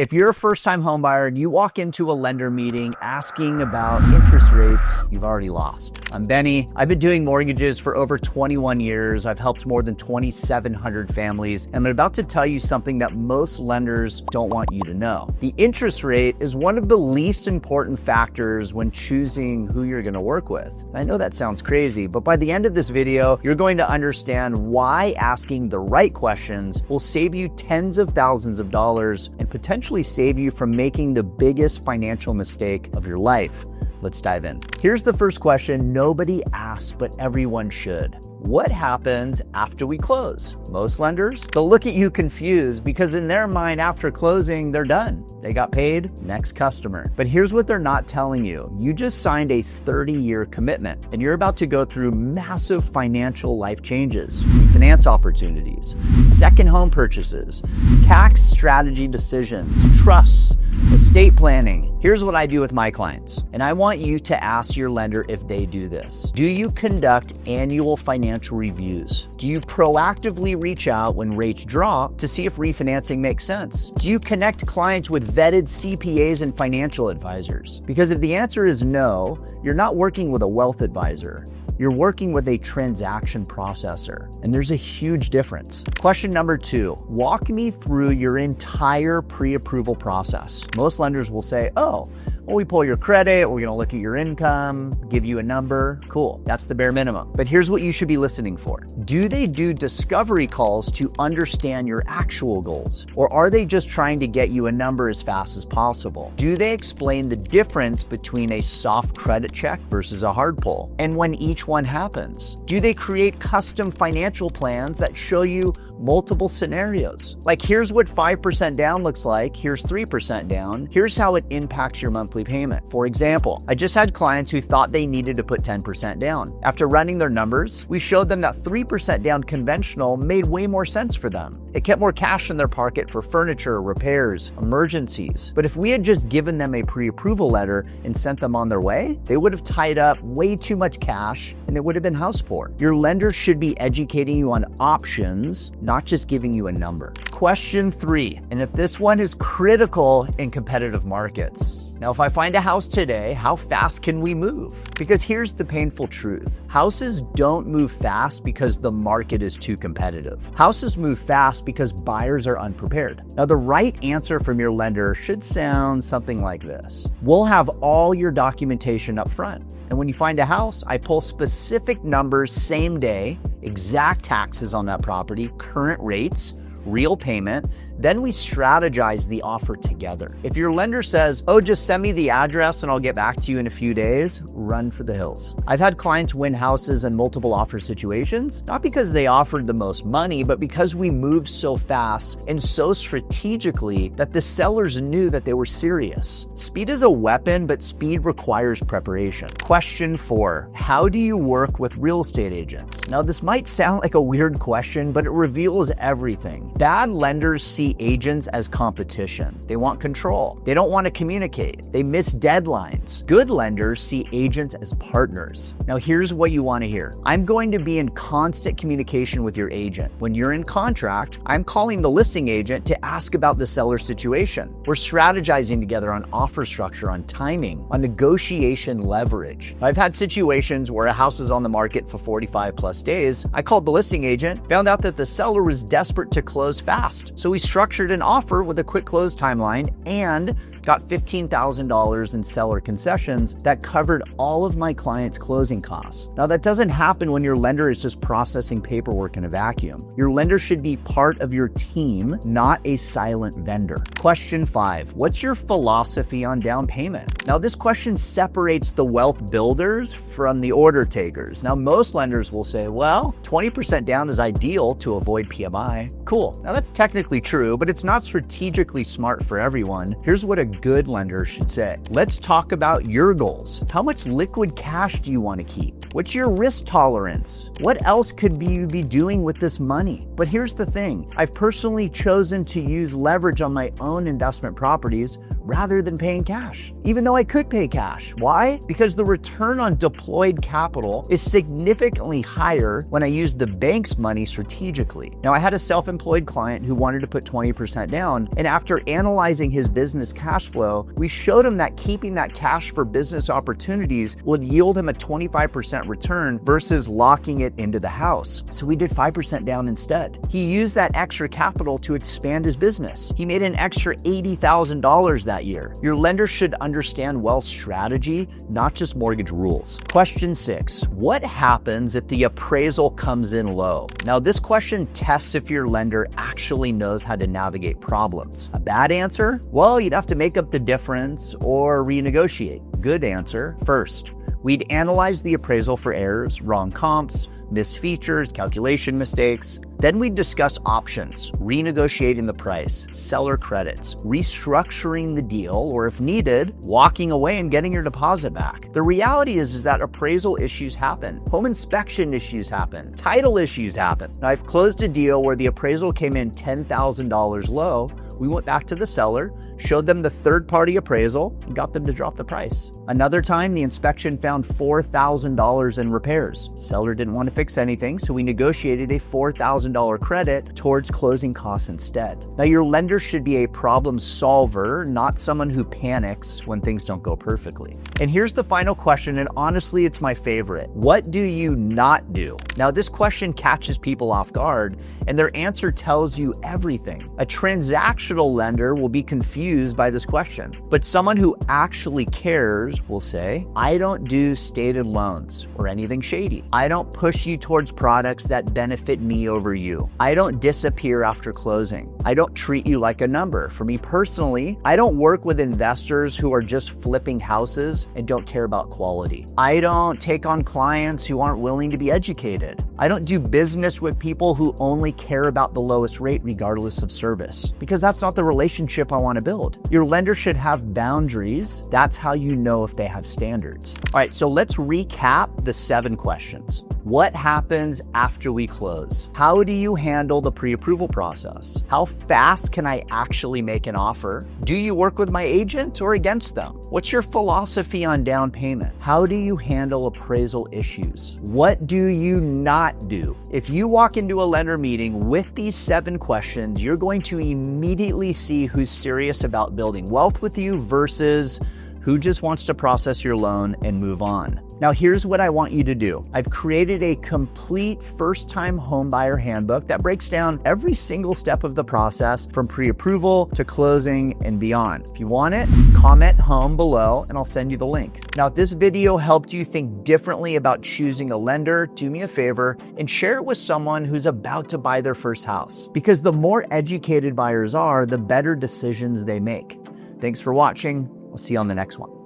If you're a first-time homebuyer and you walk into a lender meeting asking about interest rates, you've already lost. I'm Benny. I've been doing mortgages for over 21 years. I've helped more than 2,700 families. And I'm about to tell you something that most lenders don't want you to know. The interest rate is one of the least important factors when choosing who you're going to work with. I know that sounds crazy, but by the end of this video, you're going to understand why asking the right questions will save you tens of thousands of dollars and potentially save you from making the biggest financial mistake of your life. Let's dive in. Here's the first question nobody asks, but everyone should. What happens after we close? Most lenders, they'll look at you confused because in their mind, after closing, they're done. They got paid, next customer. But here's what they're not telling you. You just signed a 30-year commitment and you're about to go through massive financial life changes, refinance opportunities, second home purchases, tax strategy decisions, trusts, estate planning. Here's what I do with my clients, and I want you to ask your lender if they do this. Do you conduct annual financial reviews? Do you proactively reach out when rates drop to see if refinancing makes sense? Do you connect clients with vetted CPAs and financial advisors? Because if the answer is no, you're not working with a wealth advisor. You're working with a transaction processor, and there's a huge difference. Question number 2, walk me through your entire pre-approval process. Most lenders will say, oh, well, we pull your credit, we're gonna look at your income, give you a number, cool, that's the bare minimum. But here's what you should be listening for. Do they do discovery calls to understand your actual goals? Or are they just trying to get you a number as fast as possible? Do they explain the difference between a soft credit check versus a hard pull? And when each one happens? Do they create custom financial plans that show you multiple scenarios? Like, here's what 5% down looks like, here's 3% down, here's how it impacts your monthly payment. For example, I just had clients who thought they needed to put 10% down. After running their numbers, we showed them that 3% down conventional made way more sense for them. It kept more cash in their pocket for furniture, repairs, emergencies. But if we had just given them a pre-approval letter and sent them on their way, they would have tied up way too much cash and they would have been house poor. Your lender should be educating you on options, not just giving you a number. Question 3, and if this one is critical in competitive markets. Now, if I find a house today, how fast can we move? Because here's the painful truth. Houses don't move fast because the market is too competitive. Houses move fast because buyers are unprepared. Now, the right answer from your lender should sound something like this. We'll have all your documentation up front. And when you find a house, I pull specific numbers same day, exact taxes on that property, current rates, real payment, then we strategize the offer together. If your lender says, oh, just send me the address and I'll get back to you in a few days, run for the hills. I've had clients win houses in multiple offer situations, not because they offered the most money, but because we moved so fast and so strategically that the sellers knew that they were serious. Speed is a weapon, but speed requires preparation. Question 4, how do you work with real estate agents? Now, this might sound like a weird question, but it reveals everything. Bad lenders see agents as competition. They want control. They don't want to communicate. They miss deadlines. Good lenders see agents as partners. Now, here's what you want to hear. I'm going to be in constant communication with your agent. When you're in contract, I'm calling the listing agent to ask about the seller situation. We're strategizing together on offer structure, on timing, on negotiation leverage. I've had situations where a house was on the market for 45 plus days. I called the listing agent, found out that the seller was desperate to close fast. So we structured an offer with a quick close timeline and got $15,000 in seller concessions that covered all of my clients' closing costs. Now, that doesn't happen when your lender is just processing paperwork in a vacuum. Your lender should be part of your team, not a silent vendor. Question 5, what's your philosophy on down payment? Now, this question separates the wealth builders from the order takers. Now, most lenders will say, well, 20% down is ideal to avoid PMI. Cool. Now, that's technically true, but it's not strategically smart for everyone. Here's what a good lender should say. Let's talk about your goals. How much liquid cash do you want to keep? What's your risk tolerance? What else could you be doing with this money? But here's the thing. I've personally chosen to use leverage on my own investment properties rather than paying cash, even though I could pay cash. Why? Because the return on deployed capital is significantly higher when I use the bank's money strategically. Now, I had a self-employed client who wanted to put 20% down, and after analyzing his business cash flow, we showed him that keeping that cash for business opportunities would yield him a 25% return versus locking it into the house. So we did 5% down instead. He used that extra capital to expand his business. He made an extra $80,000 that year. Your lender should understand wealth strategy, not just mortgage rules. Question 6, what happens if the appraisal comes in low? Now, this question tests if your lender actually knows how to navigate problems. A bad answer? Well, you'd have to make up the difference or renegotiate. Good answer, first, we'd analyze the appraisal for errors, wrong comps, missed features, calculation mistakes. Then we'd discuss options, renegotiating the price, seller credits, restructuring the deal, or if needed, walking away and getting your deposit back. The reality is that appraisal issues happen. Home inspection issues happen. Title issues happen. Now, I've closed a deal where the appraisal came in $10,000 low. We went back to the seller, showed them the third-party appraisal, and got them to drop the price. Another time, the inspection found $4,000 in repairs. Seller didn't want to fix anything, so we negotiated a $4,000 credit towards closing costs instead. Now, your lender should be a problem solver, not someone who panics when things don't go perfectly. And here's the final question, and honestly, it's my favorite. What do you not do? Now, this question catches people off guard, and their answer tells you everything. A transactional lender will be confused by this question, but someone who actually cares will say, I don't do stated loans or anything shady. I don't push you towards products that benefit me over you. I don't disappear after closing. I don't treat you like a number. For me personally, I don't work with investors who are just flipping houses and don't care about quality. I don't take on clients who aren't willing to be educated. I don't do business with people who only care about the lowest rate regardless of service, because that's not the relationship I want to build. Your lender should have boundaries. That's how you know if they have standards. All right, so let's recap the 7 questions. What happens after we close? How do you handle the pre-approval process? How fast can I actually make an offer? Do you work with my agent or against them? What's your philosophy on down payment? How do you handle appraisal issues? What do you not do? If you walk into a lender meeting with these 7 questions, you're going to immediately see who's serious about building wealth with you versus who just wants to process your loan and move on. Now, here's what I want you to do. I've created a complete first-time homebuyer handbook that breaks down every single step of the process from pre-approval to closing and beyond. If you want it, comment home below and I'll send you the link. Now, if this video helped you think differently about choosing a lender, do me a favor and share it with someone who's about to buy their first house. Because the more educated buyers are, the better decisions they make. Thanks for watching. We'll see you on the next one.